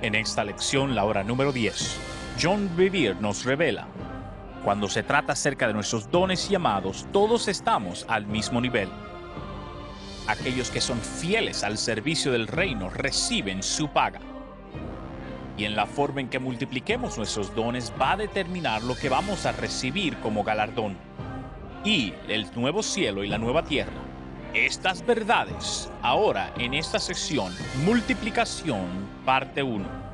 En esta lección, la hora número 10, John Bevere nos revela: cuando se trata acerca de nuestros dones y llamados, todos estamos al mismo nivel. Aquellos que son fieles al servicio del reino reciben su paga. Y en la forma en que multipliquemos nuestros dones va a determinar lo que vamos a recibir como galardón. Y el nuevo cielo y la nueva tierra. Estas verdades, ahora en esta sección, multiplicación, parte 1.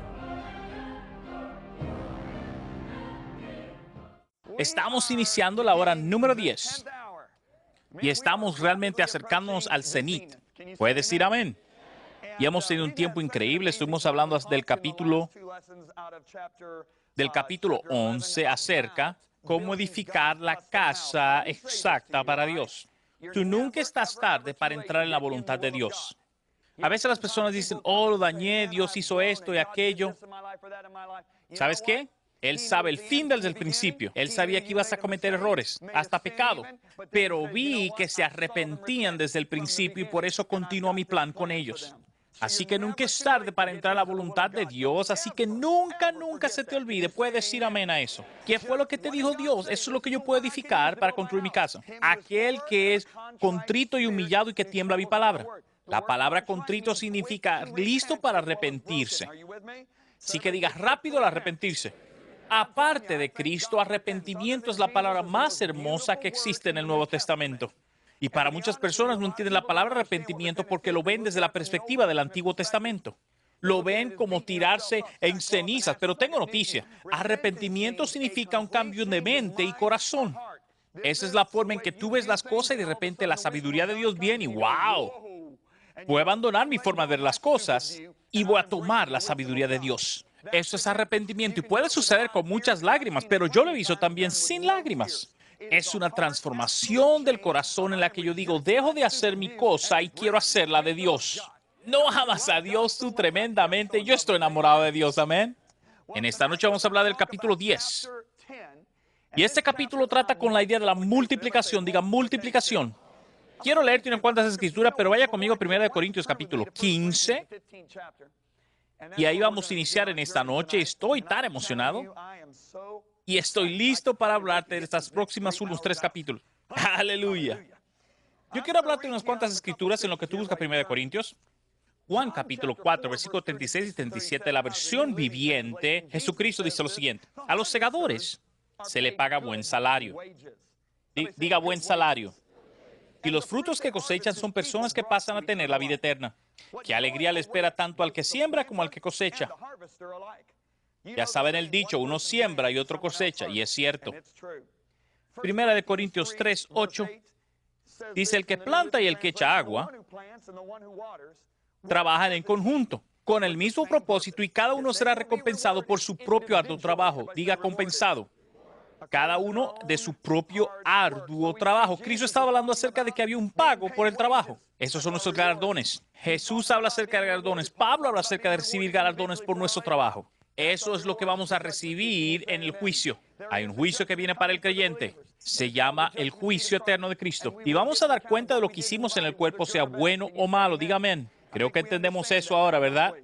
Estamos iniciando la hora número 10 y estamos realmente acercándonos al cenit. ¿Puede decir amén? Y hemos tenido un tiempo increíble. Estuvimos hablando del capítulo 11 acerca cómo edificar la casa exacta para Dios. Tú nunca estás tarde para entrar en la voluntad de Dios. A veces las personas dicen, oh, lo dañé, Dios hizo esto y aquello. ¿Sabes qué? Él sabe el fin desde el principio. Él sabía que ibas a cometer errores, hasta pecado. Pero vi que se arrepentían desde el principio y por eso continuó mi plan con ellos. Así que nunca es tarde para entrar a la voluntad de Dios. Así que nunca se te olvide. Puedes decir amén a eso. ¿Qué fue lo que te dijo Dios? Eso es lo que yo puedo edificar para construir mi casa. Aquel que es contrito y humillado y que tiembla mi palabra. La palabra contrito significa listo para arrepentirse. Así que digas rápido al arrepentirse. Aparte de Cristo, arrepentimiento es la palabra más hermosa que existe en el Nuevo Testamento. Y para muchas personas no entienden la palabra arrepentimiento porque lo ven desde la perspectiva del Antiguo Testamento. Lo ven como tirarse en cenizas, pero tengo noticia. Arrepentimiento significa un cambio de mente y corazón. Esa es la forma en que tú ves las cosas y de repente la sabiduría de Dios viene y ¡wow! Voy a abandonar mi forma de ver las cosas y voy a tomar la sabiduría de Dios. Eso es arrepentimiento y puede suceder con muchas lágrimas, pero yo lo he visto también sin lágrimas. Es una transformación del corazón en la que yo digo, dejo de hacer mi cosa y quiero hacer la de Dios. No amas a Dios tú tremendamente. Yo estoy enamorado de Dios, amén. En esta noche vamos a hablar del capítulo 10. Y este capítulo trata con la idea de la multiplicación. Diga multiplicación. Quiero leerte unas cuantas escrituras, pero vaya conmigo a 1 Corintios capítulo 15. Y ahí vamos a iniciar en esta noche. Estoy tan emocionado. Y estoy listo para hablarte de estas próximas unos 3 capítulos. ¡Aleluya! Yo quiero hablarte de unas cuantas escrituras en lo que tú buscas 1 Corintios. Juan capítulo 4, versículos 36 y 37, la versión viviente, Jesucristo dice lo siguiente: a los segadores se le paga buen salario. Diga buen salario. Y los frutos que cosechan son personas que pasan a tener la vida eterna. Qué alegría le espera tanto al que siembra como al que cosecha. Ya saben el dicho, uno siembra y otro cosecha, y es cierto. 1 Corintios 3, 8 dice: el que planta y el que echa agua trabajan en conjunto, con el mismo propósito, y cada uno será recompensado por su propio arduo trabajo. Diga compensado. Cada uno de su propio arduo trabajo. Cristo estaba hablando acerca de que había un pago por el trabajo. Esos son nuestros galardones. Jesús habla acerca de galardones. Pablo habla acerca de recibir galardones por nuestro trabajo. Eso es lo que vamos a recibir en el juicio. Hay un juicio que viene para el creyente. Se llama el juicio eterno de Cristo. Y vamos a dar cuenta de lo que hicimos en el cuerpo, sea bueno o malo. Dígame amén. Creo que entendemos eso ahora, ¿verdad?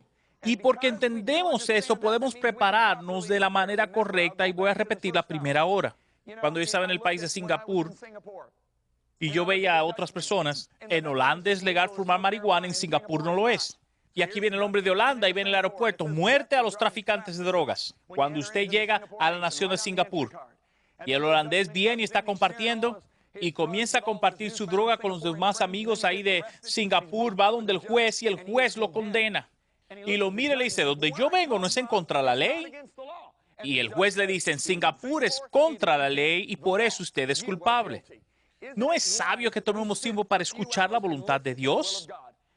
Y porque entendemos eso, podemos prepararnos de la manera correcta, y voy a repetir la primera hora. Cuando yo estaba en el país de Singapur y yo veía a otras personas, en Holanda es legal fumar marihuana, en Singapur no lo es. Y aquí viene el hombre de Holanda y viene el aeropuerto: muerte a los traficantes de drogas. Cuando usted llega a la nación de Singapur y el holandés viene y está compartiendo y comienza a compartir su droga con los demás amigos ahí de Singapur, va donde el juez y el juez lo condena. Y lo mira y le dice: donde yo vengo no es en contra de la ley. Y el juez le dice: en Singapur es contra la ley y por eso usted es culpable. ¿No es sabio que tomemos tiempo para escuchar la voluntad de Dios?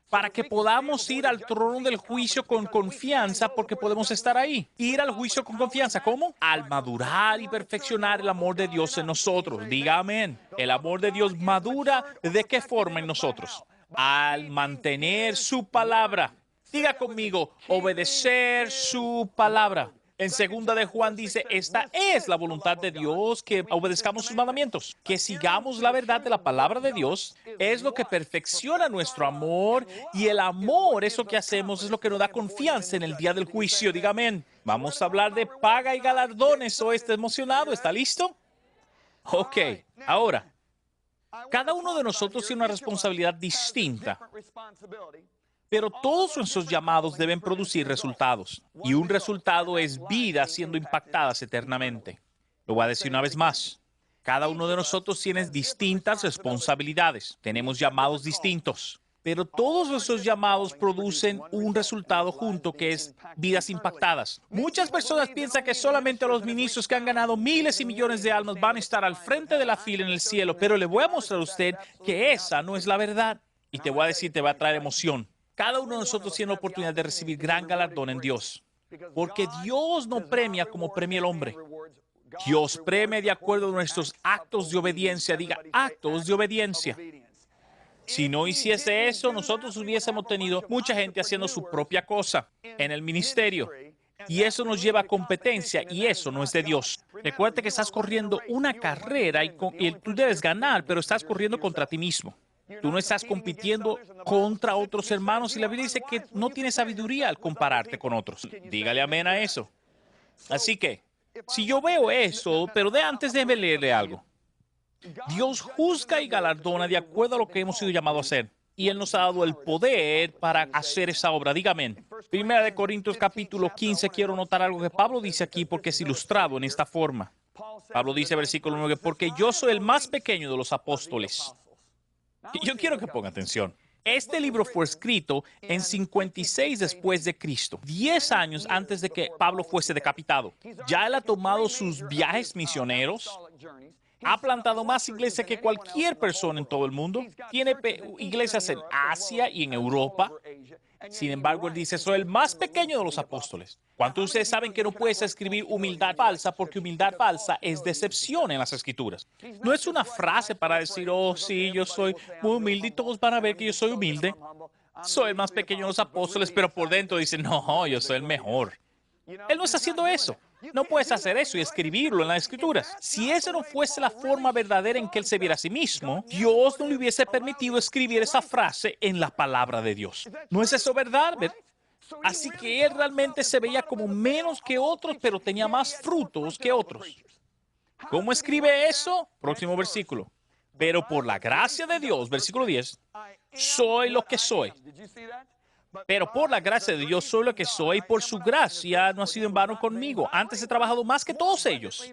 Para que podamos ir al trono del juicio con confianza, porque podemos estar ahí. Ir al juicio con confianza, ¿cómo? Al madurar y perfeccionar el amor de Dios en nosotros. Diga amén. El amor de Dios madura, ¿de qué forma en nosotros? Al mantener su palabra. Diga conmigo: obedecer su palabra. En segunda de Juan dice, esta es la voluntad de Dios, que obedezcamos sus mandamientos, que sigamos la verdad de la palabra de Dios, es lo que perfecciona nuestro amor, y el amor, eso que hacemos, es lo que nos da confianza en el día del juicio. Dígame, amén. Vamos a hablar de paga y galardones. ¿O está emocionado? ¿Está listo? Ok, ahora, cada uno de nosotros tiene una responsabilidad distinta, pero todos nuestros llamados deben producir resultados. Y un resultado es vidas siendo impactadas eternamente. Lo voy a decir una vez más. Cada uno de nosotros tiene distintas responsabilidades. Tenemos llamados distintos. Pero todos nuestros llamados producen un resultado junto, que es vidas impactadas. Muchas personas piensan que solamente los ministros que han ganado miles y millones de almas van a estar al frente de la fila en el cielo, pero le voy a mostrar a usted que esa no es la verdad. Y te voy a decir, te va a traer emoción. Cada uno de nosotros tiene la oportunidad de recibir gran galardón en Dios, porque Dios no premia como premia el hombre. Dios premia de acuerdo a nuestros actos de obediencia. Diga, actos de obediencia. Si no hiciese eso, nosotros hubiésemos tenido mucha gente haciendo su propia cosa en el ministerio. Y eso nos lleva a competencia, y eso no es de Dios. Recuerda que estás corriendo una carrera y tú debes ganar, pero estás corriendo contra ti mismo. Tú no estás compitiendo contra otros hermanos, y la Biblia dice que no tienes sabiduría al compararte con otros. Dígale amén a eso. Así que, si yo veo eso, pero antes déjeme leerle algo. Dios juzga y galardona de acuerdo a lo que hemos sido llamados a hacer. Y Él nos ha dado el poder para hacer esa obra. Dígame. Primera de Corintios capítulo 15, quiero notar algo que Pablo dice aquí porque es ilustrado en esta forma. Pablo dice, versículo 9, porque yo soy el más pequeño de los apóstoles. Y yo quiero que ponga atención. Este libro fue escrito en 56 después de Cristo, 10 años antes de que Pablo fuese decapitado. Ya él ha tomado sus viajes misioneros, ha plantado más iglesias que cualquier persona en todo el mundo. Tiene iglesias en Asia y en Europa. Sin embargo, él dice, soy el más pequeño de los apóstoles. ¿Cuántos de ustedes saben que no puedes escribir humildad falsa, porque humildad falsa es decepción en las Escrituras? No es una frase para decir, oh, sí, yo soy muy humilde y todos van a ver que yo soy humilde. Soy el más pequeño de los apóstoles, pero por dentro dice, no, yo soy el mejor. Él no está haciendo eso. No puedes hacer eso y escribirlo en las Escrituras. Si esa no fuese la forma verdadera en que él se viera a sí mismo, Dios no le hubiese permitido escribir esa frase en la palabra de Dios. ¿No es eso verdad? Así que él realmente se veía como menos que otros, pero tenía más frutos que otros. ¿Cómo escribe eso? Próximo versículo. Pero por la gracia de Dios, versículo 10, soy lo que soy. Pero por la gracia de Dios soy lo que soy, y por su gracia no ha sido en vano conmigo. Antes he trabajado más que todos ellos.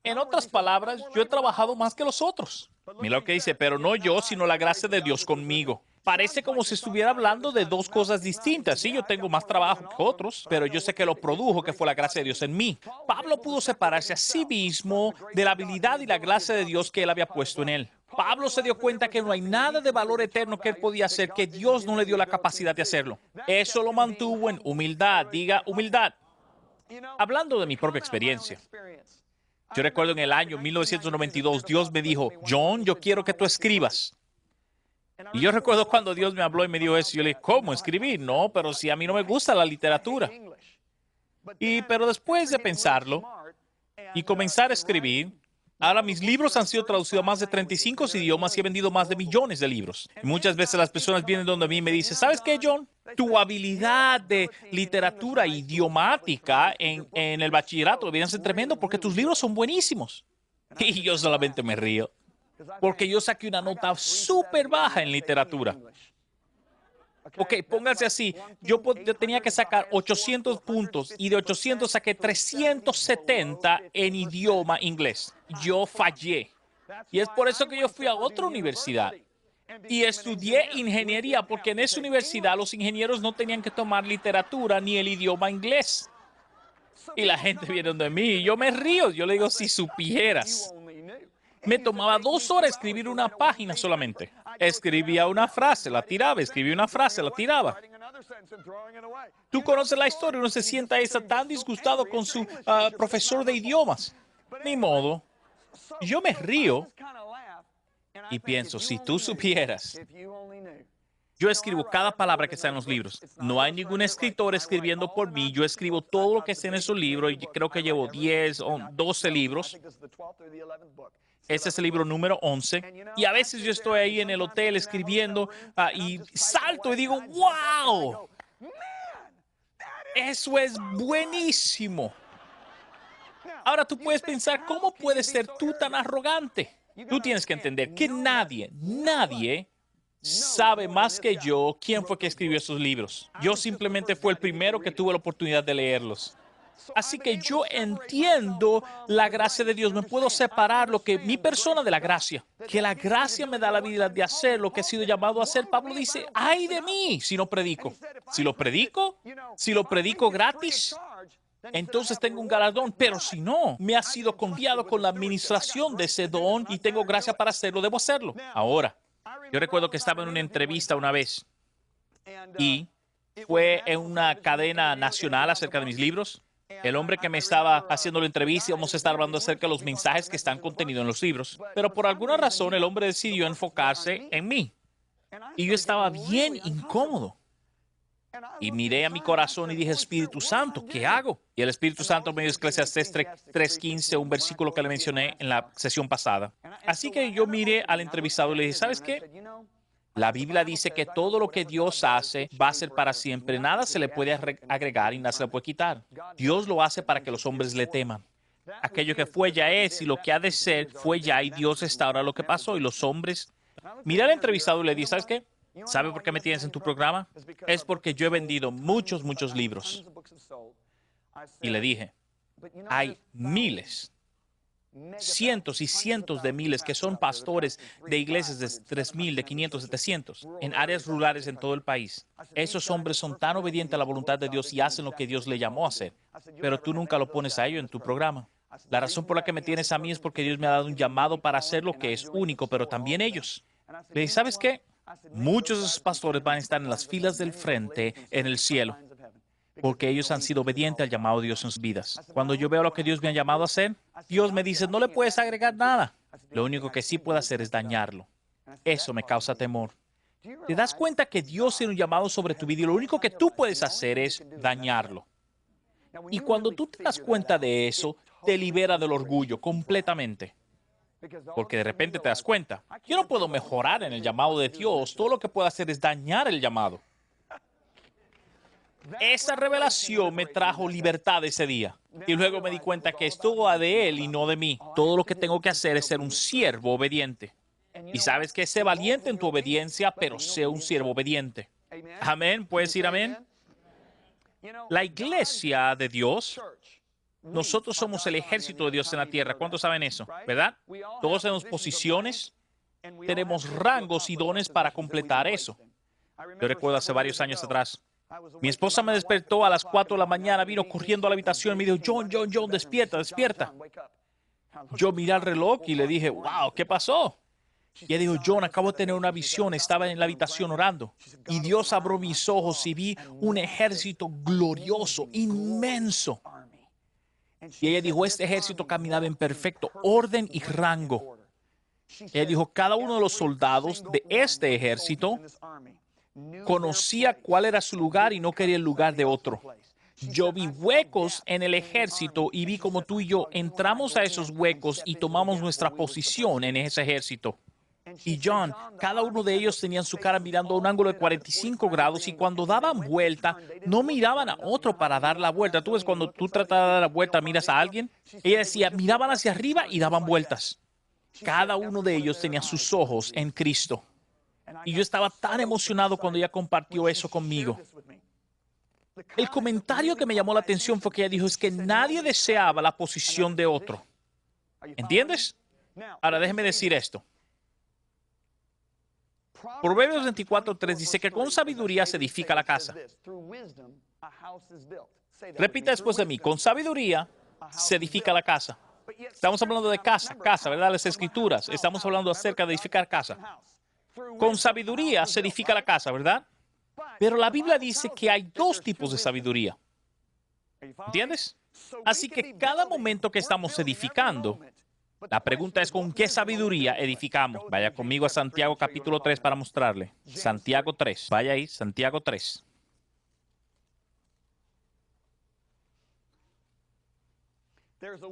En otras palabras, yo he trabajado más que los otros. Mira lo que dice, pero no yo, sino la gracia de Dios conmigo. Parece como si estuviera hablando de dos cosas distintas. Sí, yo tengo más trabajo que otros, pero yo sé que lo produjo, que fue la gracia de Dios en mí. Pablo pudo separarse a sí mismo de la habilidad y la gracia de Dios que él había puesto en él. Pablo se dio cuenta que no hay nada de valor eterno que él podía hacer, que Dios no le dio la capacidad de hacerlo. Eso lo mantuvo en humildad. Diga humildad. Hablando de mi propia experiencia, yo recuerdo en el año 1992, Dios me dijo, John, yo quiero que tú escribas. Y yo recuerdo cuando Dios me habló y me dijo eso, yo le dije, ¿cómo escribir? No, pero si a mí no me gusta la literatura. Pero después de pensarlo y comenzar a escribir, ahora mis libros han sido traducidos a más de 35 idiomas y he vendido más de millones de libros. Y muchas veces las personas vienen donde a mí y me dicen, ¿sabes qué, John? Tu habilidad de literatura idiomática en el bachillerato deberían ser tremendo porque tus libros son buenísimos. Y yo solamente me río, porque yo saqué una nota súper baja en literatura. Ok, pónganse así, yo tenía que sacar 800 puntos y de 800 saqué 370 en idioma inglés. Yo fallé. Y es por eso que yo fui a otra universidad y estudié ingeniería, porque en esa universidad los ingenieros no tenían que tomar literatura ni el idioma inglés. Y la gente viene de mí y yo me río. Yo le digo, si supieras. Me tomaba 2 horas escribir una página solamente. Escribía una frase, la tiraba, escribía una frase, la tiraba. Tú conoces la historia, uno se sienta ahí, está tan disgustado con su profesor de idiomas. Ni modo. Yo me río y pienso, si tú supieras. Yo escribo cada palabra que está en los libros. No hay ningún escritor escribiendo por mí. Yo escribo todo lo que está en esos libros y creo que llevo 10 o 12 libros. Este es el libro número 11. Y a veces yo estoy ahí en el hotel escribiendo y salto y digo, ¡wow! Eso es buenísimo. Ahora tú puedes pensar, ¿cómo puedes ser tú tan arrogante? Tú tienes que entender que nadie sabe más que yo quién fue que escribió esos libros. Yo simplemente fui el primero que tuvo la oportunidad de leerlos. Así que yo entiendo la gracia de Dios. Me puedo separar lo que mi persona de la gracia. Que la gracia me da la habilidad de hacer lo que he sido llamado a hacer. Pablo dice, ¡ay de mí si no predico! Si lo predico gratis, entonces tengo un galardón. Pero si no, me ha sido confiado con la administración de ese don y tengo gracia para hacerlo, debo hacerlo. Ahora, yo recuerdo que estaba en una entrevista una vez y fue en una cadena nacional acerca de mis libros. El hombre que me estaba haciendo la entrevista, íbamos a estar hablando acerca de los mensajes que están contenidos en los libros. Pero por alguna razón el hombre decidió enfocarse en mí. Y yo estaba bien incómodo. Y miré a mi corazón y dije, Espíritu Santo, ¿qué hago? Y el Espíritu Santo me dio Eclesiastés 3:15, un versículo que le mencioné en la sesión pasada. Así que yo miré al entrevistado y le dije, ¿sabes qué? La Biblia dice que todo lo que Dios hace va a ser para siempre. Nada se le puede agregar y nada se le puede quitar. Dios lo hace para que los hombres le teman. Aquello que fue ya es y lo que ha de ser fue ya y Dios está ahora lo que pasó y los hombres. Miré al entrevistado y le dije, ¿sabes qué? ¿Sabe por qué me tienes en tu programa? Es porque yo he vendido muchos libros. Y le dije, hay miles, cientos y cientos de miles que son pastores de iglesias de 3,000, de 500, 700, en áreas rurales en todo el país. Esos hombres son tan obedientes a la voluntad de Dios y hacen lo que Dios le llamó a hacer. Pero tú nunca lo pones a ello en tu programa. La razón por la que me tienes a mí es porque Dios me ha dado un llamado para hacer lo que es único, pero también ellos. Le dije, ¿sabes qué? Muchos de esos pastores van a estar en las filas del frente en el cielo, porque ellos han sido obedientes al llamado de Dios en sus vidas. Cuando yo veo lo que Dios me ha llamado a hacer, Dios me dice, no le puedes agregar nada. Lo único que sí puede hacer es dañarlo. Eso me causa temor. ¿Te das cuenta que Dios tiene un llamado sobre tu vida y lo único que tú puedes hacer es dañarlo? Y cuando tú te das cuenta de eso, te libera del orgullo completamente. Porque de repente te das cuenta, yo no puedo mejorar en el llamado de Dios, todo lo que puedo hacer es dañar el llamado. Esa revelación me trajo libertad ese día. Y luego me di cuenta que esto va de Él y no de mí. Todo lo que tengo que hacer es ser un siervo obediente. Y sabes que sé valiente en tu obediencia, pero sé un siervo obediente. Amén. ¿Puedes decir amén? La iglesia de Dios, nosotros somos el ejército de Dios en la tierra. ¿Cuántos saben eso? ¿Verdad? Todos tenemos posiciones, tenemos rangos y dones para completar eso. Yo recuerdo hace varios años atrás, mi esposa me despertó a las 4 de la mañana, vino corriendo a la habitación y me dijo, John, despierta, despierta. Yo miré al reloj y le dije, wow, ¿qué pasó? Y ella dijo, John, acabo de tener una visión, estaba en la habitación orando y Dios abrió mis ojos y vi un ejército glorioso, inmenso. Y ella dijo, este ejército caminaba en perfecto orden y rango. Ella dijo, cada uno de los soldados de este ejército conocía cuál era su lugar y no quería el lugar de otro. Yo vi huecos en el ejército y vi como tú y yo entramos a esos huecos y tomamos nuestra posición en ese ejército. Y John, cada uno de ellos tenía su cara mirando a un ángulo de 45 grados y cuando daban vuelta, no miraban a otro para dar la vuelta. Tú ves, cuando tú tratas de dar la vuelta, miras a alguien. Ella decía, miraban hacia arriba y daban vueltas. Cada uno de ellos tenía sus ojos en Cristo. Y yo estaba tan emocionado cuando ella compartió eso conmigo. El comentario que me llamó la atención fue que ella dijo, es que nadie deseaba la posición de otro. ¿Entiendes? Ahora déjeme decir esto. Proverbios 24:3 dice que con sabiduría se edifica la casa. Repita después de mí, con sabiduría se edifica la casa. Estamos hablando de casa, ¿verdad? Las escrituras. Estamos hablando acerca de edificar casa. Con sabiduría se edifica la casa, ¿verdad? Pero la Biblia dice que hay dos tipos de sabiduría. ¿Entiendes? Así que cada momento que estamos edificando, La pregunta es, ¿con qué sabiduría edificamos? Vaya conmigo a Santiago capítulo 3 para mostrarle. Santiago 3. Vaya ahí, Santiago 3.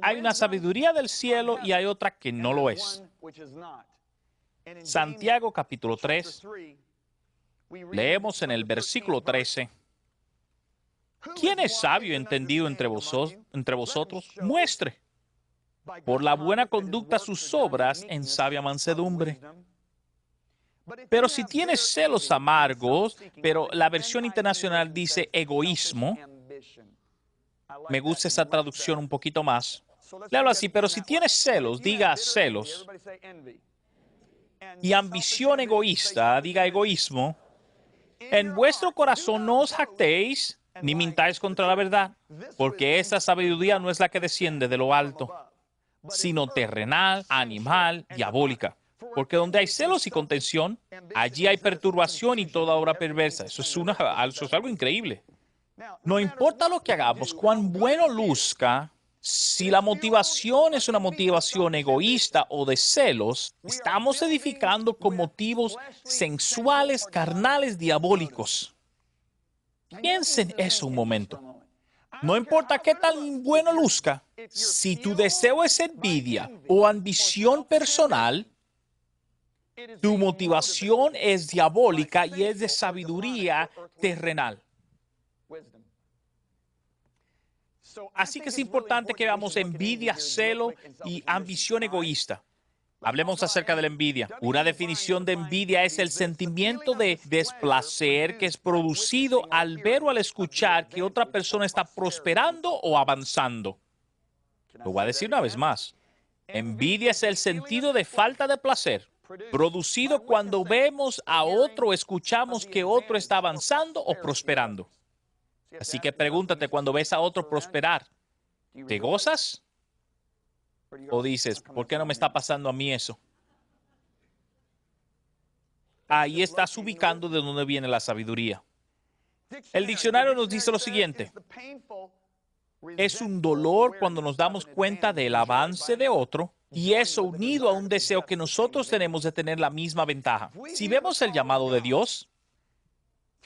Hay una sabiduría del cielo y hay otra que no lo es. Santiago capítulo 3. Leemos en el versículo 13. ¿Quién es sabio y entendido entre vosotros? Muestre por la buena conducta sus obras en sabia mansedumbre. Pero si tienes celos amargos, pero la versión internacional dice egoísmo, me gusta esa traducción un poquito más. Léalo así, pero si tienes celos, diga celos. Y ambición egoísta, diga egoísmo. En vuestro corazón no os jactéis, ni mintáis contra la verdad, porque esa sabiduría no es la que desciende de lo alto, sino terrenal, animal, diabólica. Porque donde hay celos y contención, allí hay perturbación y toda obra perversa. Eso es algo increíble. No importa lo que hagamos, cuán bueno luzca, si la motivación es una motivación egoísta o de celos, estamos edificando con motivos sensuales, carnales, diabólicos. Piensen eso un momento. No importa qué tan bueno luzca, si tu deseo es envidia o ambición personal, tu motivación es diabólica y es de sabiduría terrenal. Así que es importante que veamos envidia, celo y ambición egoísta. Hablemos acerca de la envidia. Una definición de envidia es el sentimiento de desplacer que es producido al ver o al escuchar que otra persona está prosperando o avanzando. Lo voy a decir una vez más. Envidia es el sentido de falta de placer producido cuando vemos a otro o escuchamos que otro está avanzando o prosperando. Así que pregúntate cuando ves a otro prosperar, ¿te gozas? ¿O dices, ¿por qué no me está pasando a mí eso? Ahí estás ubicando de dónde viene la sabiduría. El diccionario nos dice lo siguiente. Es un dolor cuando nos damos cuenta del avance de otro y eso unido a un deseo que nosotros tenemos de tener la misma ventaja. Si vemos el llamado de Dios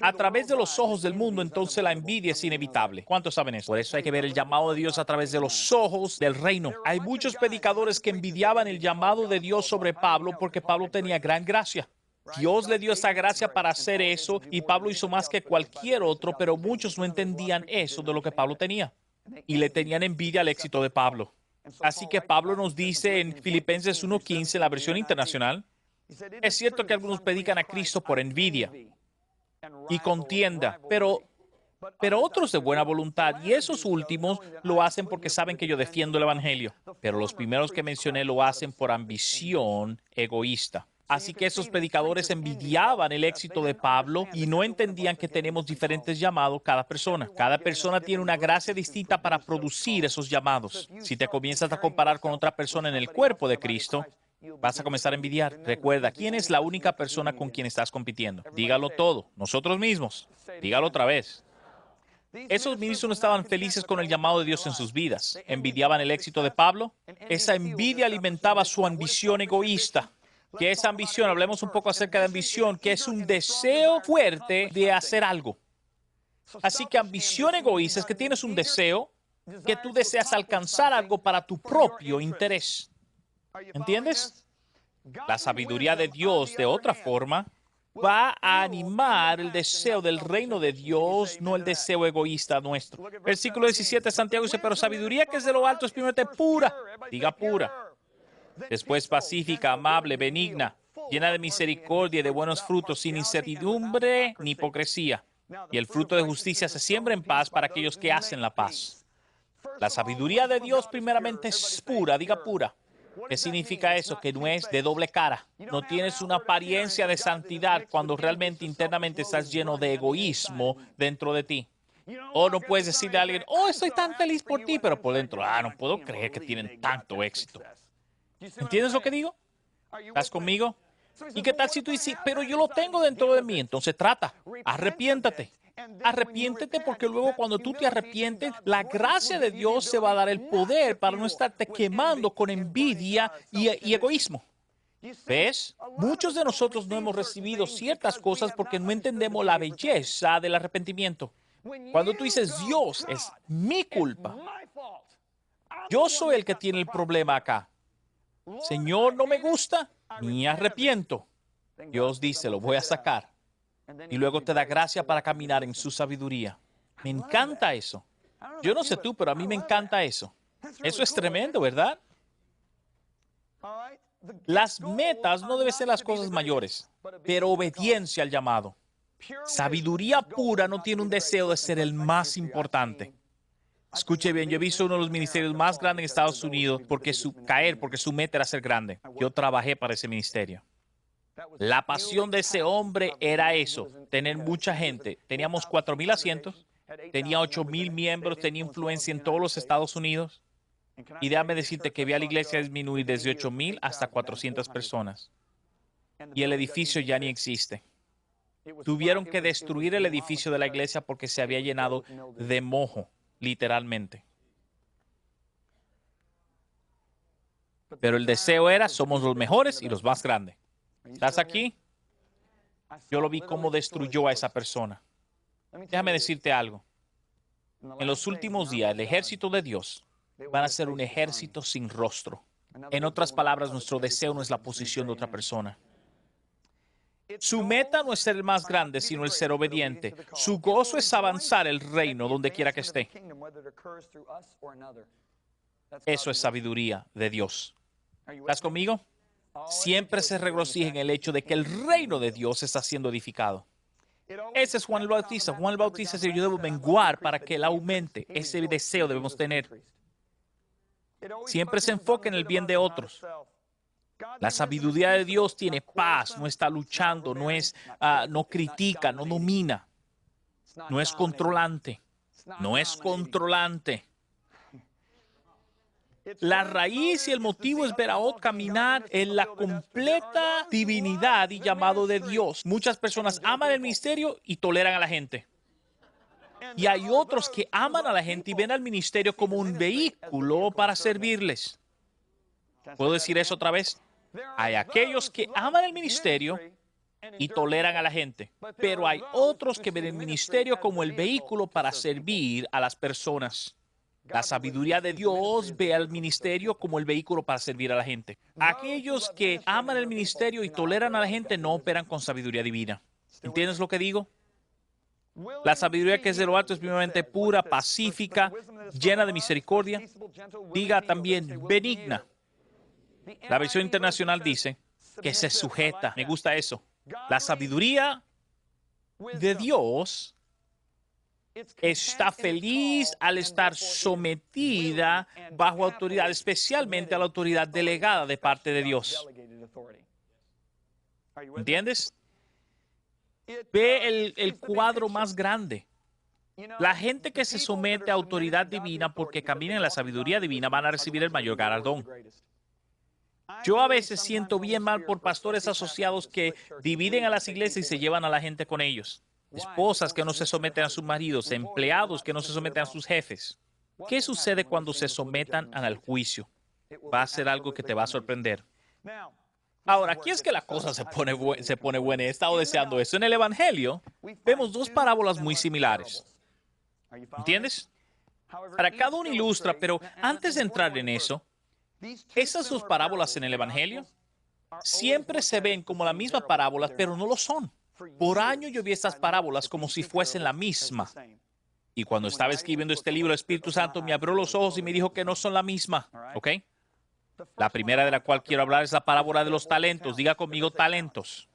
a través de los ojos del mundo, entonces la envidia es inevitable. ¿Cuántos saben eso? Por eso hay que ver el llamado de Dios a través de los ojos del reino. Hay muchos predicadores que envidiaban el llamado de Dios sobre Pablo porque Pablo tenía gran gracia. Dios le dio esa gracia para hacer eso y Pablo hizo más que cualquier otro, pero muchos no entendían eso de lo que Pablo tenía y le tenían envidia al éxito de Pablo. Así que Pablo nos dice en Filipenses 1:15, en la versión internacional, es cierto que algunos predican a Cristo por envidia y contienda, pero otros de buena voluntad, y esos últimos lo hacen porque saben que yo defiendo el Evangelio. Pero los primeros que mencioné lo hacen por ambición egoísta. Así que esos predicadores envidiaban el éxito de Pablo y no entendían que tenemos diferentes llamados cada persona. Cada persona tiene una gracia distinta para producir esos llamados. Si te comienzas a comparar con otra persona en el cuerpo de Cristo, vas a comenzar a envidiar. Recuerda, ¿quién es la única persona con quien estás compitiendo? Dígalo todo, nosotros mismos. Dígalo otra vez. Esos ministros no estaban felices con el llamado de Dios en sus vidas. ¿Envidiaban el éxito de Pablo? Esa envidia alimentaba su ambición egoísta. ¿Qué es ambición? Hablemos un poco acerca de ambición, que es un deseo fuerte de hacer algo. Así que ambición egoísta es que tienes un deseo, que tú deseas alcanzar algo para tu propio interés. ¿Entiendes? La sabiduría de Dios, de otra forma, va a animar el deseo del reino de Dios, no el deseo egoísta nuestro. Versículo 17, Santiago dice, pero sabiduría que es de lo alto es primero pura, diga pura. Después pacífica, amable, benigna, llena de misericordia y de buenos frutos, sin incertidumbre ni hipocresía. Y el fruto de justicia se siembra en paz para aquellos que hacen la paz. La sabiduría de Dios primeramente es pura, diga pura. ¿Qué significa eso? Que no es de doble cara. No tienes una apariencia de santidad cuando realmente internamente estás lleno de egoísmo dentro de ti. O no puedes decirle a alguien, oh, estoy tan feliz por ti, pero por dentro, no puedo creer que tienen tanto éxito. ¿Entiendes lo que digo? ¿Estás conmigo? ¿Y qué tal si tú dices, pero yo lo tengo dentro de mí? Entonces trata, arrepiéntate. Arrepiéntete porque luego cuando tú te arrepientes, la gracia de Dios se va a dar el poder para no estarte quemando con envidia y egoísmo. ¿Ves? Muchos de nosotros no hemos recibido ciertas cosas porque no entendemos la belleza del arrepentimiento. Cuando tú dices, Dios, es mi culpa. Yo soy el que tiene el problema acá. Señor, no me gusta, ni arrepiento. Dios dice, lo voy a sacar. Y luego te da gracia para caminar en su sabiduría. Me encanta eso. Yo no sé tú, pero a mí me encanta eso. Eso es tremendo, ¿verdad? Las metas no deben ser las cosas mayores, pero obediencia al llamado. Sabiduría pura no tiene un deseo de ser el más importante. Escuche bien, yo he visto uno de los ministerios más grandes en Estados Unidos porque su meta era ser grande. Yo trabajé para ese ministerio. La pasión de ese hombre era eso, tener mucha gente. Teníamos 4,000 asientos, tenía 8,000 miembros, tenía influencia en todos los Estados Unidos. Y déjame decirte que vi a la iglesia disminuir desde 8,000 hasta 400 personas. Y el edificio ya ni existe. Tuvieron que destruir el edificio de la iglesia porque se había llenado de moho, literalmente. Pero el deseo era, somos los mejores y los más grandes. ¿Estás aquí? Yo lo vi cómo destruyó a esa persona. Déjame decirte algo. En los últimos días, el ejército de Dios van a ser un ejército sin rostro. En otras palabras, nuestro deseo no es la posición de otra persona. Su meta no es ser el más grande, sino el ser obediente. Su gozo es avanzar el reino donde quiera que esté. Eso es sabiduría de Dios. ¿Estás conmigo? Siempre se regocija en el hecho de que el reino de Dios está siendo edificado. Ese es Juan el Bautista. Juan el Bautista dice, yo debo menguar para que él aumente. Ese deseo debemos tener. Siempre se enfoca en el bien de otros. La sabiduría de Dios tiene paz, no está luchando, no critica, no domina, no es controlante, no es controlante. La raíz y el motivo es ver a otro caminar en la completa divinidad y llamado de Dios. Muchas personas aman el ministerio y toleran a la gente. Y hay otros que aman a la gente y ven al ministerio como un vehículo para servirles. ¿Puedo decir eso otra vez? Hay aquellos que aman el ministerio y toleran a la gente, pero hay otros que ven el ministerio como el vehículo para servir a las personas. La sabiduría de Dios ve al ministerio como el vehículo para servir a la gente. Aquellos que aman el ministerio y toleran a la gente no operan con sabiduría divina. ¿Entiendes lo que digo? La sabiduría que es de lo alto es primeramente pura, pacífica, llena de misericordia. Diga también benigna. La versión internacional dice que se sujeta. Me gusta eso. La sabiduría de Dios está feliz al estar sometida bajo autoridad, especialmente a la autoridad delegada de parte de Dios. ¿Entiendes? Ve el cuadro más grande. La gente que se somete a autoridad divina porque camina en la sabiduría divina van a recibir el mayor galardón. Yo a veces siento bien mal por pastores asociados que dividen a las iglesias y se llevan a la gente con ellos. Esposas que no se someten a sus maridos, empleados que no se someten a sus jefes. ¿Qué sucede cuando se sometan al juicio? Va a ser algo que te va a sorprender. Ahora, aquí es que la cosa se pone buena. He estado deseando eso. En el Evangelio vemos dos parábolas muy similares. ¿Entiendes? Para cada uno ilustra, pero antes de entrar en eso, esas dos parábolas en el Evangelio siempre se ven como la misma parábola, pero no lo son. Por años yo vi estas parábolas como si fuesen la misma. Y cuando estaba escribiendo este libro, el Espíritu Santo me abrió los ojos y me dijo que no son la misma. ¿Ok? La primera de la cual quiero hablar es la parábola de los talentos. Diga conmigo talentos.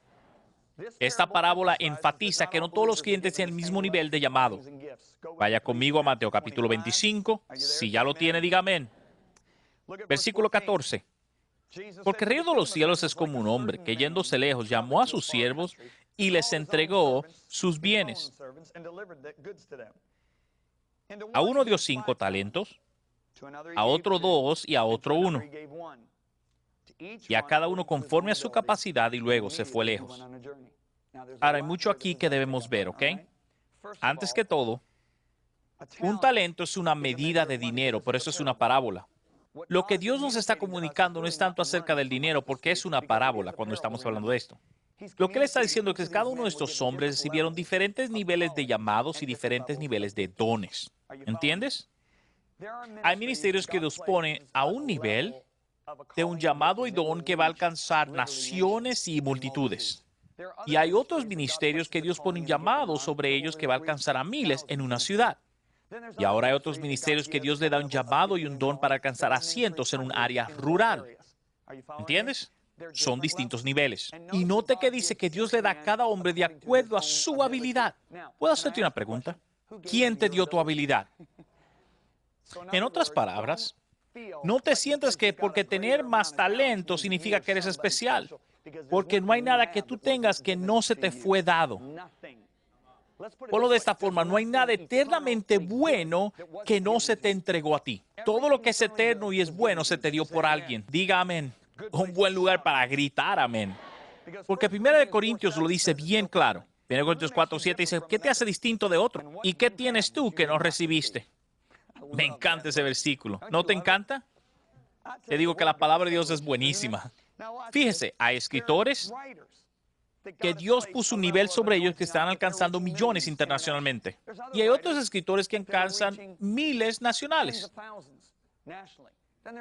Esta parábola enfatiza que no todos los clientes tienen el mismo nivel de llamado. Vaya conmigo a Mateo capítulo 25. Si ya lo tiene, diga amén. Versículo 14. Porque el reino de los cielos es como un hombre que yéndose lejos llamó a sus siervos y les entregó sus bienes. A uno dio 5 talentos, a otro 2 y a otro 1. Y a cada uno conforme a su capacidad y luego se fue lejos. Ahora hay mucho aquí que debemos ver, ¿ok? Antes que todo, un talento es una medida de dinero, por eso es una parábola. Lo que Dios nos está comunicando no es tanto acerca del dinero, porque es una parábola cuando estamos hablando de esto. Lo que Él está diciendo es que cada uno de estos hombres recibieron diferentes niveles de llamados y diferentes niveles de dones. ¿Entiendes? Hay ministerios que Dios pone a un nivel de un llamado y don que va a alcanzar naciones y multitudes. Y hay otros ministerios que Dios pone un llamado sobre ellos que va a alcanzar a miles en una ciudad. Y ahora hay otros ministerios que Dios le da un llamado y un don para alcanzar a cientos en un área rural. ¿Entiendes? Son distintos niveles. Y note que dice que Dios le da a cada hombre de acuerdo a su habilidad. ¿Puedo hacerte una pregunta? ¿Quién te dio tu habilidad? En otras palabras, no te sientas que porque tener más talento significa que eres especial, porque no hay nada que tú tengas que no se te fue dado. Ponlo de esta forma, no hay nada eternamente bueno que no se te entregó a ti. Todo lo que es eterno y es bueno se te dio por alguien. Diga amén. Un buen lugar para gritar amén. Porque 1 Corintios lo dice bien claro. 1 Corintios 4:7 dice, ¿qué te hace distinto de otro? ¿Y qué tienes tú que no recibiste? Me encanta ese versículo. ¿No te encanta? Te digo que la palabra de Dios es buenísima. Fíjese, hay escritores que Dios puso un nivel sobre ellos que están alcanzando millones internacionalmente. Y hay otros escritores que alcanzan miles nacionales.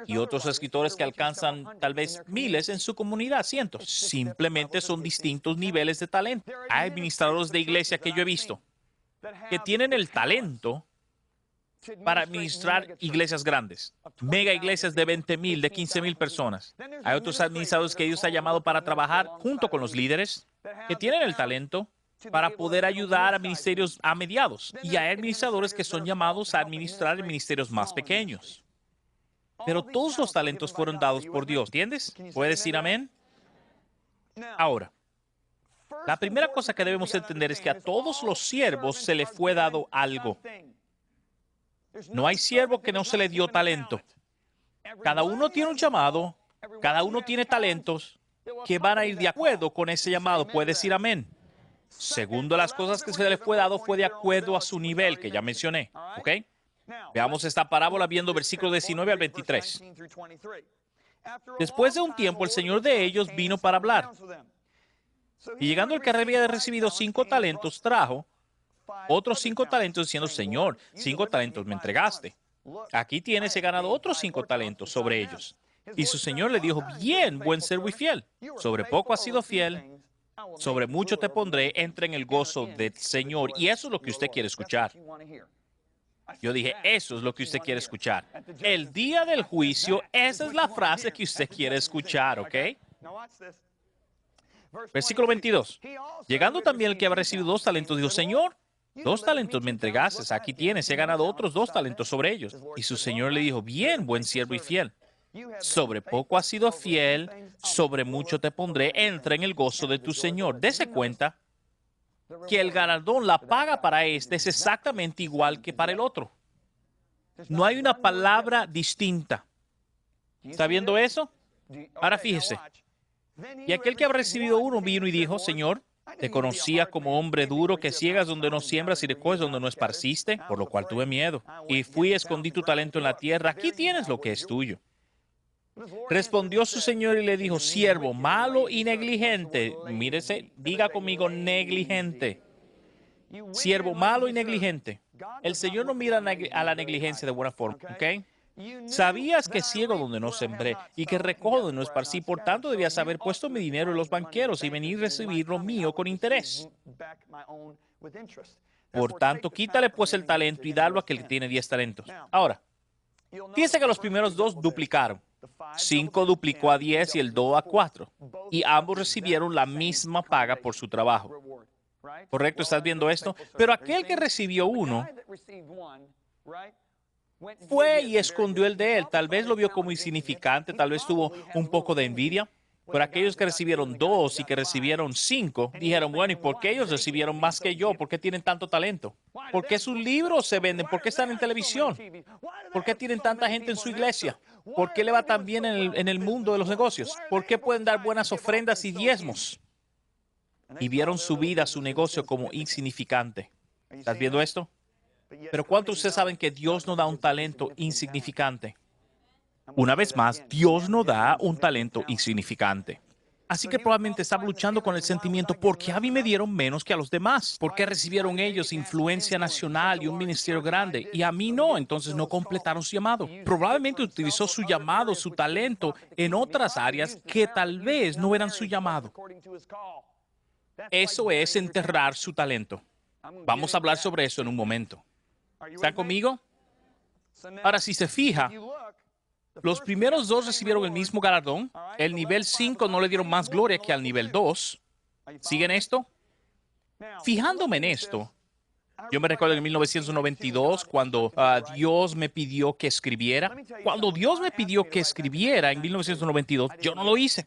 Y otros escritores que alcanzan tal vez miles en su comunidad, cientos. Simplemente son distintos niveles de talento. Hay administradores de iglesia que yo he visto que tienen el talento para administrar iglesias grandes, mega iglesias de 20,000, de 15,000 personas. Hay otros administradores que Dios ha llamado para trabajar junto con los líderes, que tienen el talento para poder ayudar a ministerios a mediados. Y hay administradores que son llamados a administrar en ministerios más pequeños. Pero todos los talentos fueron dados por Dios, ¿entiendes? ¿Puedes decir amén? Ahora, la primera cosa que debemos entender es que a todos los siervos se les fue dado algo. No hay siervo que no se le dio talento. Cada uno tiene un llamado, cada uno tiene talentos que van a ir de acuerdo con ese llamado. Puede decir amén. Segundo, las cosas que se le fue dado fue de acuerdo a su nivel, que ya mencioné. ¿Ok? Veamos esta parábola viendo versículos 19 al 23. Después de un tiempo, el señor de ellos vino para hablar. Y llegando el que había recibido 5 talentos, trajo otros 5 talentos diciendo, Señor, 5 talentos me entregaste. Aquí tienes, he ganado otros 5 talentos sobre ellos. Y su señor le dijo, bien, buen siervo y fiel. Sobre poco has sido fiel, sobre mucho te pondré, entra en el gozo del Señor. Y eso es lo que usted quiere escuchar. Yo dije, eso es lo que usted quiere escuchar. El día del juicio, esa es la frase que usted quiere escuchar, ¿ok? Versículo 22. Llegando también el que había recibido 2 talentos, dijo, Señor, 2 talentos me entregaste, aquí tienes, he ganado otros 2 talentos sobre ellos. Y su señor le dijo, bien, buen siervo y fiel. Sobre poco has sido fiel, sobre mucho te pondré, entra en el gozo de tu señor. Dese cuenta que el galardón, la paga para este es exactamente igual que para el otro. No hay una palabra distinta. ¿Está viendo eso? Ahora fíjese. Y aquel que habrá recibido uno vino y dijo, Señor, te conocía como hombre duro que ciegas donde no siembras y recoges donde no esparciste, por lo cual tuve miedo. Y fui y escondí tu talento en la tierra. Aquí tienes lo que es tuyo. Respondió su señor y le dijo, siervo malo y negligente. Mírese, diga conmigo negligente. Siervo malo y negligente. El Señor no mira a la negligencia de buena forma, ¿ok? Sabías que ciego donde no sembré y que recojo donde no esparcí, por tanto debías haber puesto mi dinero en los banqueros y venir a recibir lo mío con interés. Por tanto, quítale pues el talento y dalo a aquel que tiene 10 talentos. Ahora, fíjese que los primeros 2 duplicaron. 5 duplicó a 10 y el 2 a 4. Y ambos recibieron la misma paga por su trabajo. ¿Correcto? ¿Estás viendo esto? Pero aquel que recibió 1 fue y escondió el de él. Tal vez lo vio como insignificante, tal vez tuvo un poco de envidia. Pero aquellos que recibieron 2 y que recibieron 5, dijeron, bueno, ¿y por qué ellos recibieron más que yo? ¿Por qué tienen tanto talento? ¿Por qué sus libros se venden? ¿Por qué están en televisión? ¿Por qué tienen tanta gente en su iglesia? ¿Por qué le va tan bien en el mundo de los negocios? ¿Por qué pueden dar buenas ofrendas y diezmos? Y vieron su vida, su negocio como insignificante. ¿Estás viendo esto? Pero ¿cuántos de ustedes saben que Dios no da un talento insignificante? Una vez más, Dios no da un talento insignificante. Así que probablemente estaba luchando con el sentimiento, ¿por qué a mí me dieron menos que a los demás? ¿Por qué recibieron ellos influencia nacional y un ministerio grande y a mí no? Entonces no completaron su llamado. Probablemente utilizó su llamado, su talento en otras áreas que tal vez no eran su llamado. Eso es enterrar su talento. Vamos a hablar sobre eso en un momento. ¿Están conmigo? Ahora, si se fija, los primeros dos recibieron el mismo galardón. El nivel 5 no le dieron más gloria que al nivel 2. ¿Siguen esto? Fijándome en esto, yo me recuerdo en 1992 cuando Dios me pidió que escribiera. Cuando Dios me pidió que escribiera en 1992, yo no lo hice.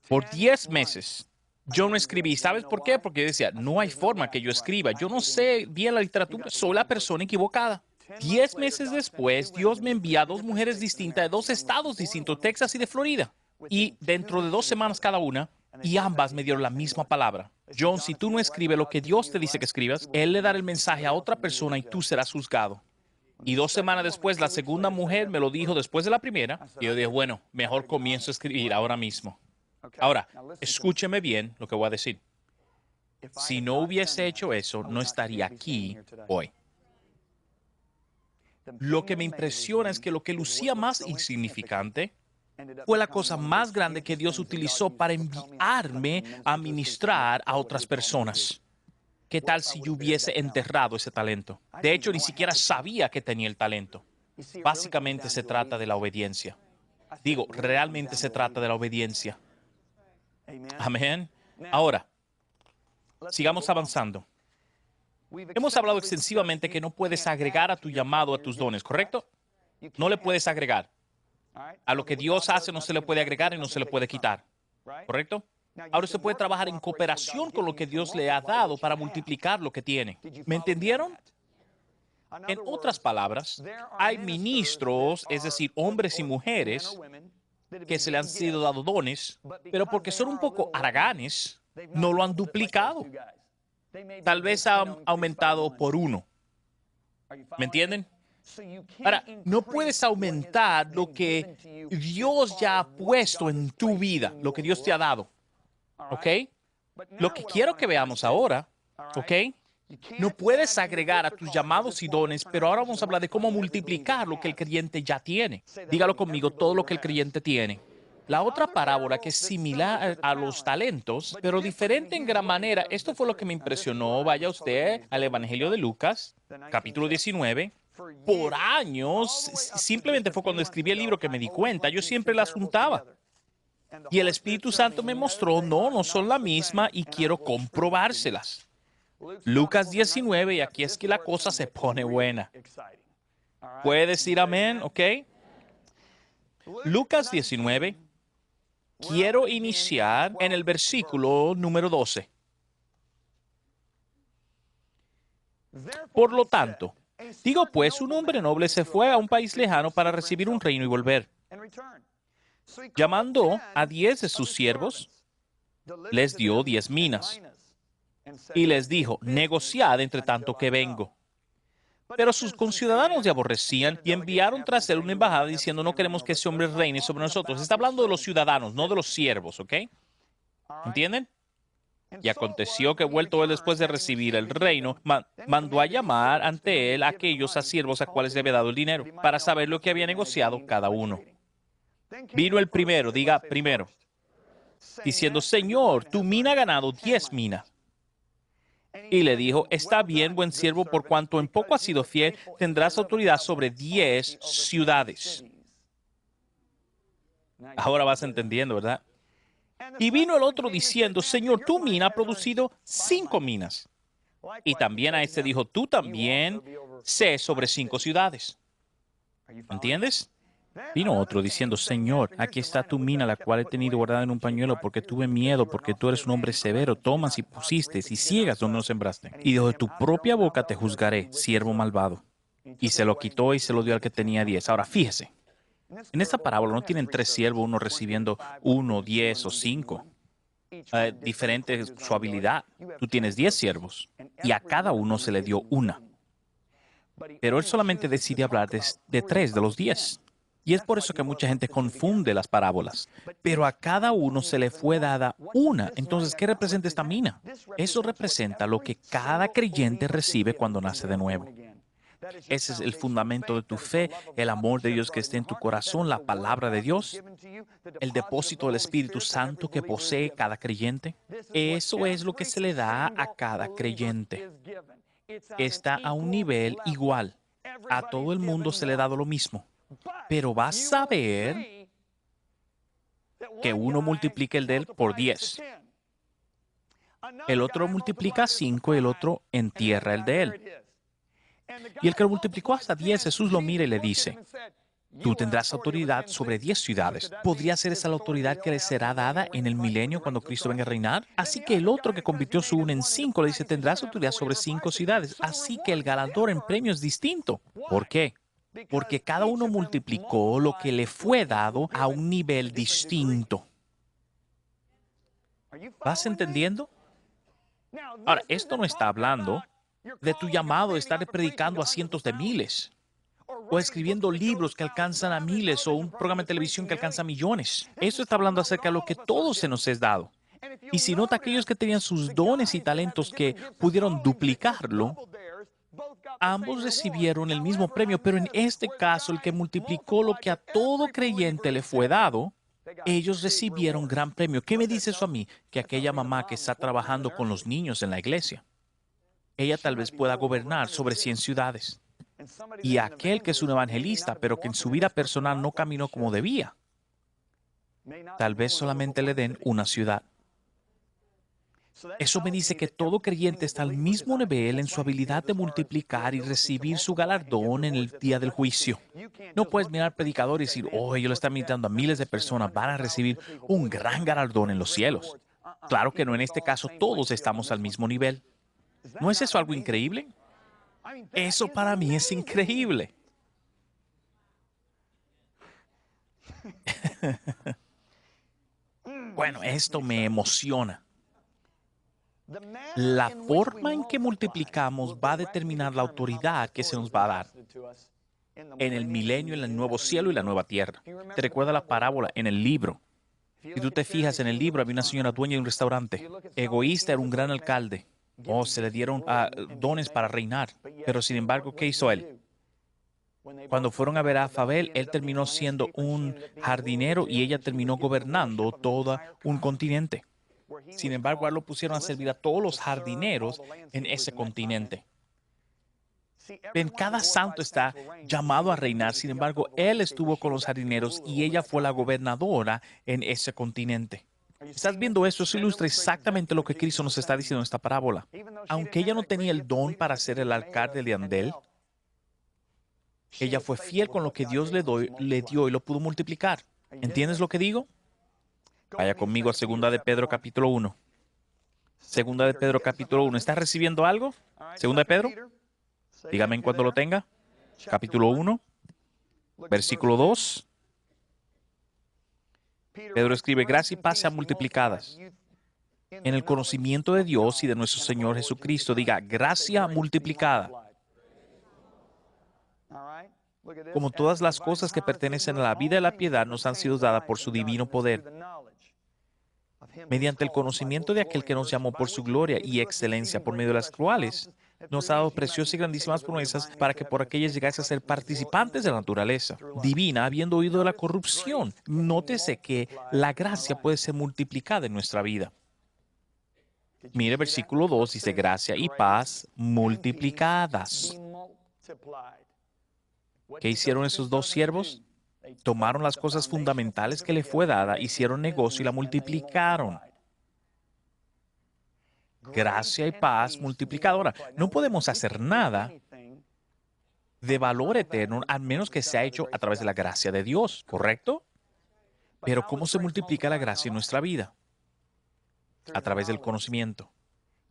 Por 10 meses, yo no escribí. ¿Sabes por qué? Porque yo decía, no hay forma que yo escriba. Yo no sé bien la literatura. Soy la persona equivocada. 10 meses después, Dios me envía a dos mujeres distintas de dos estados distintos, Texas y de Florida. Y dentro de 2 semanas cada una, y ambas me dieron la misma palabra. John, si tú no escribes lo que Dios te dice que escribas, Él le dará el mensaje a otra persona y tú serás juzgado. Y 2 semanas después, la segunda mujer me lo dijo después de la primera. Y yo dije, bueno, mejor comienzo a escribir ahora mismo. Ahora, escúcheme bien lo que voy a decir. Si no hubiese hecho eso, no estaría aquí hoy. Lo que me impresiona es que lo que lucía más insignificante fue la cosa más grande que Dios utilizó para enviarme a ministrar a otras personas. ¿Qué tal si yo hubiese enterrado ese talento? De hecho, ni siquiera sabía que tenía el talento. Básicamente se trata de la obediencia. Digo, realmente se trata de la obediencia. Amén. Ahora, sigamos avanzando. Hemos hablado extensivamente que no puedes agregar a tu llamado a tus dones, ¿correcto? No le puedes agregar. A lo que Dios hace no se le puede agregar y no se le puede quitar, ¿correcto? Ahora usted puede trabajar en cooperación con lo que Dios le ha dado para multiplicar lo que tiene. ¿Me entendieron? En otras palabras, hay ministros, es decir, hombres y mujeres, que se le han sido dado dones, pero porque son un poco haraganes, no lo han duplicado. Tal vez han aumentado por uno. ¿Me entienden? Ahora, no puedes aumentar lo que Dios ya ha puesto en tu vida, lo que Dios te ha dado. ¿Ok? Lo que quiero que veamos ahora, ¿ok? No puedes agregar a tus llamados y dones, pero ahora vamos a hablar de cómo multiplicar lo que el creyente ya tiene. Dígalo conmigo, todo lo que el creyente tiene. La otra parábola que es similar a los talentos, pero diferente en gran manera. Esto fue lo que me impresionó. Vaya usted al Evangelio de Lucas, capítulo 19. Por años, simplemente fue cuando escribí el libro que me di cuenta. Yo siempre las juntaba. Y el Espíritu Santo me mostró, no son la misma y quiero comprobárselas. Lucas 19, y aquí es que la cosa se pone buena. ¿Puede decir amén? ¿Ok? Lucas 19. Quiero iniciar en el versículo número 12. Por lo tanto, digo pues, un hombre noble se fue a un país lejano para recibir un reino y volver. Llamando a 10 de sus siervos, les dio 10 minas y les dijo, negociad entre tanto que vengo. Pero sus conciudadanos le aborrecían y enviaron tras él una embajada diciendo, no queremos que ese hombre reine sobre nosotros. Está hablando de los ciudadanos, no de los siervos, ¿ok? ¿Entienden? Y aconteció que vuelto él después de recibir el reino, mandó a llamar ante él a aquellos siervos a cuales le había dado el dinero, para saber lo que había negociado cada uno. Vino el primero, diga primero, diciendo, Señor, tu mina ha ganado 10 minas. Y le dijo, está bien, buen siervo, por cuanto en poco has sido fiel, tendrás autoridad sobre 10 ciudades. Ahora vas entendiendo, ¿verdad? Y vino el otro diciendo, Señor, tu mina ha producido 5 minas. Y también a este dijo, tú también sé sobre 5 ciudades. ¿Entiendes? Vino otro diciendo, Señor, aquí está tu mina, la cual he tenido guardada en un pañuelo, porque tuve miedo, porque tú eres un hombre severo, tomas y pusiste, y ciegas donde no sembraste. Y dijo, de tu propia boca te juzgaré, siervo malvado. Y se lo quitó y se lo dio al que tenía 10. Ahora, fíjese, en esta parábola no tienen 3 siervos, uno recibiendo 1, 10 o 5. diferente su habilidad. Tú tienes 10 siervos y a cada uno se le dio una. Pero él solamente decide hablar de 3 de los 10. Y es por eso que mucha gente confunde las parábolas. Pero a cada uno se le fue dada una. Entonces, ¿qué representa esta mina? Eso representa lo que cada creyente recibe cuando nace de nuevo. Ese es el fundamento de tu fe, el amor de Dios que esté en tu corazón, la palabra de Dios, el depósito del Espíritu Santo que posee cada creyente. Eso es lo que se le da a cada creyente. Está a un nivel igual. A todo el mundo se le ha dado lo mismo. Pero vas a ver que uno multiplica el de él por 10. El otro multiplica 5 y el otro entierra el de él. Y el que lo multiplicó hasta 10, Jesús lo mira y le dice, tú tendrás autoridad sobre 10 ciudades. ¿Podría ser esa la autoridad que le será dada en el milenio cuando Cristo venga a reinar? Así que el otro que convirtió su uno en 5 le dice, tendrás autoridad sobre 5 ciudades. Así que el galardón en premio es distinto. ¿Por qué? Porque cada uno multiplicó lo que le fue dado a un nivel distinto. ¿Vas entendiendo? Ahora, esto no está hablando de tu llamado de estar predicando a cientos de miles, o escribiendo libros que alcanzan a miles, o un programa de televisión que alcanza a millones. Eso está hablando acerca de lo que todos se nos es dado. Y si nota aquellos que tenían sus dones y talentos que pudieron duplicarlo, ambos recibieron el mismo premio, pero en este caso el que multiplicó lo que a todo creyente le fue dado, ellos recibieron gran premio. ¿Qué me dice eso a mí? Que aquella mamá que está trabajando con los niños en la iglesia, ella tal vez pueda gobernar sobre 100 ciudades. Y aquel que es un evangelista, pero que en su vida personal no caminó como debía, tal vez solamente le den una ciudad. Eso me dice que todo creyente está al mismo nivel en su habilidad de multiplicar y recibir su galardón en el día del juicio. No puedes mirar al predicador y decir, oh, ellos lo están ministrando a miles de personas, van a recibir un gran galardón en los cielos. Claro que no, en este caso todos estamos al mismo nivel. ¿No es eso algo increíble? Eso para mí es increíble. Bueno, esto me emociona. La forma en que multiplicamos va a determinar la autoridad que se nos va a dar en el milenio, en el nuevo cielo y la nueva tierra. ¿Te recuerda la parábola en el libro? Si tú te fijas en el libro, había una señora dueña de un restaurante. Egoísta, era un gran alcalde. Oh, se le dieron dones para reinar. Pero sin embargo, ¿qué hizo él? Cuando fueron a ver a Fabel, él terminó siendo un jardinero y ella terminó gobernando todo un continente. Sin embargo, a él lo pusieron a servir a todos los jardineros en ese continente. Ven, cada santo está llamado a reinar. Sin embargo, él estuvo con los jardineros y ella fue la gobernadora en ese continente. ¿Estás viendo eso? Eso ilustra exactamente lo que Cristo nos está diciendo en esta parábola. Aunque ella no tenía el don para ser el alcalde de Andel, ella fue fiel con lo que Dios le dio y lo pudo multiplicar. ¿Entiendes lo que digo? Vaya conmigo a 2 de Pedro capítulo 1. 2 de Pedro capítulo 1. ¿Estás recibiendo algo? 2 de Pedro. Dígame en cuanto lo tenga. Capítulo 1, versículo 2. Pedro escribe, gracia y paz sean multiplicadas en el conocimiento de Dios y de nuestro Señor Jesucristo. Diga, gracia multiplicada. Como todas las cosas que pertenecen a la vida y la piedad nos han sido dadas por su divino poder, mediante el conocimiento de aquel que nos llamó por su gloria y excelencia, por medio de las cuales nos ha dado preciosas y grandísimas promesas para que por aquellas llegase a ser participantes de la naturaleza divina, habiendo oído de la corrupción. Nótese que la gracia puede ser multiplicada en nuestra vida. Mire, versículo 2 dice, gracia y paz multiplicadas. ¿Qué hicieron esos dos siervos? Tomaron las cosas fundamentales que le fue dada, hicieron negocio y la multiplicaron. Gracia y paz multiplicadora. No podemos hacer nada de valor eterno a menos que sea hecho a través de la gracia de Dios, ¿correcto? Pero ¿cómo se multiplica la gracia en nuestra vida? A través del conocimiento.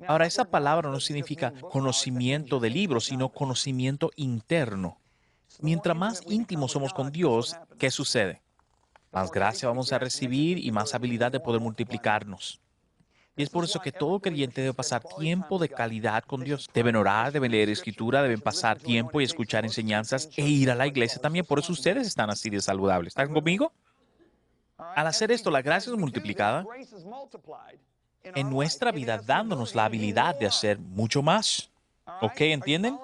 Ahora, esa palabra no significa conocimiento de libros, sino conocimiento interno. Mientras más íntimos somos con Dios, ¿qué sucede? Más gracia vamos a recibir y más habilidad de poder multiplicarnos. Y es por eso que todo creyente debe pasar tiempo de calidad con Dios. Deben orar, deben leer escritura, deben pasar tiempo y escuchar enseñanzas e ir a la iglesia también. Por eso ustedes están así de saludables. ¿Están conmigo? Al hacer esto, la gracia es multiplicada en nuestra vida, dándonos la habilidad de hacer mucho más. ¿Ok? ¿Entienden?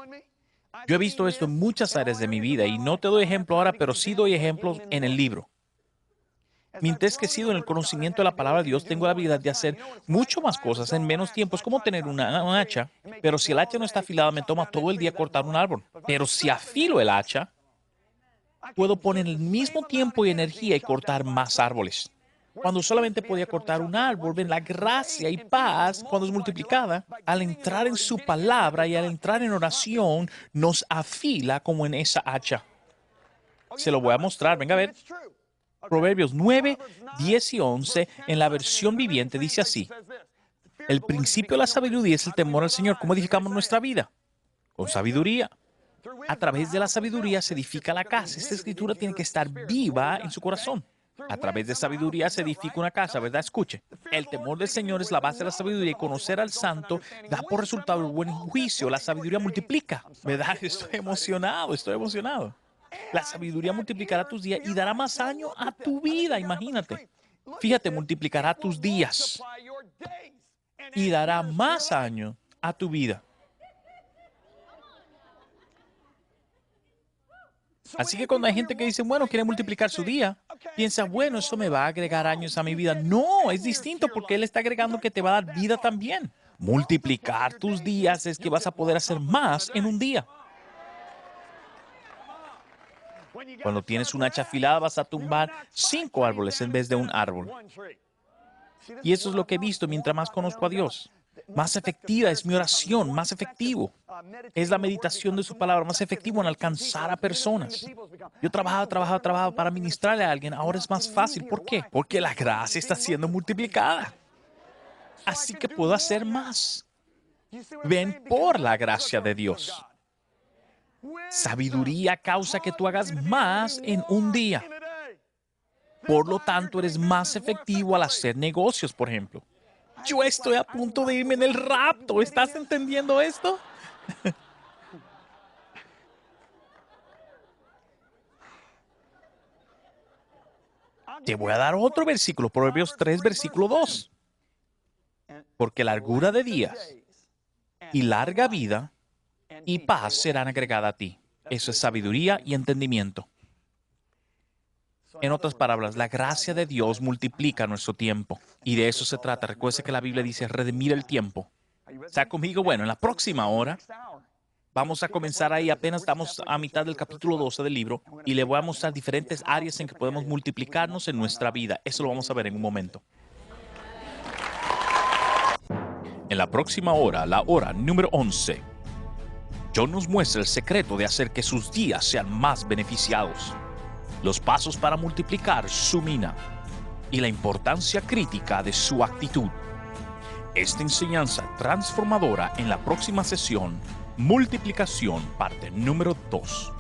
Yo he visto esto en muchas áreas de mi vida y no te doy ejemplo ahora, pero sí doy ejemplos en el libro. Mientras que he crecido en el conocimiento de la palabra de Dios, tengo la habilidad de hacer mucho más cosas en menos tiempo. Es como tener un hacha, pero si el hacha no está afilada, me toma todo el día cortar un árbol. Pero si afilo el hacha, puedo poner el mismo tiempo y energía y cortar más árboles. Cuando solamente podía cortar un árbol, ven la gracia y paz, cuando es multiplicada, al entrar en su palabra y al entrar en oración, nos afila como en esa hacha. Se lo voy a mostrar, venga a ver. Proverbios 9, 10 y 11 en la versión viviente dice así: el principio de la sabiduría es el temor al Señor. ¿Cómo edificamos nuestra vida? Con sabiduría. A través de la sabiduría se edifica la casa. Esta escritura tiene que estar viva en su corazón. A través de sabiduría se edifica una casa, ¿verdad? Escuche. El temor del Señor es la base de la sabiduría y conocer al santo da por resultado el buen juicio. La sabiduría multiplica, ¿verdad? Estoy emocionado, estoy emocionado. La sabiduría multiplicará tus días y dará más años a tu vida, imagínate. Fíjate, multiplicará tus días y dará más años a tu vida. Así que cuando hay gente que dice, bueno, quiere multiplicar su día, piensa, bueno, eso me va a agregar años a mi vida. No, es distinto porque Él está agregando que te va a dar vida también. Multiplicar tus días es que vas a poder hacer más en un día. Cuando tienes una hacha afilada vas a tumbar 5 árboles en vez de un árbol. Y eso es lo que he visto mientras más conozco a Dios. Más efectiva es mi oración, más efectivo es la meditación de su palabra, más efectivo en alcanzar a personas. Yo trabajaba para ministrarle a alguien, ahora es más fácil. ¿Por qué? Porque la gracia está siendo multiplicada. Así que puedo hacer más. Ven por la gracia de Dios. Sabiduría causa que tú hagas más en un día. Por lo tanto, eres más efectivo al hacer negocios, por ejemplo. Yo estoy a punto de irme en el rapto. ¿Estás entendiendo esto? Te voy a dar otro versículo, Proverbios 3, versículo 2. Porque largura de días y larga vida y paz serán agregadas a ti. Eso es sabiduría y entendimiento. En otras palabras, la gracia de Dios multiplica nuestro tiempo. Y de eso se trata. Recuerde que la Biblia dice redimir el tiempo. ¿Está conmigo? Bueno, en la próxima hora vamos a comenzar ahí. Apenas estamos a mitad del capítulo 12 del libro. Y le voy a mostrar diferentes áreas en que podemos multiplicarnos en nuestra vida. Eso lo vamos a ver en un momento. En la próxima hora, la hora número 11, John nos muestra el secreto de hacer que sus días sean más beneficiados, los pasos para multiplicar su mina y la importancia crítica de su actitud. Esta enseñanza transformadora en la próxima sesión, multiplicación, parte número 2.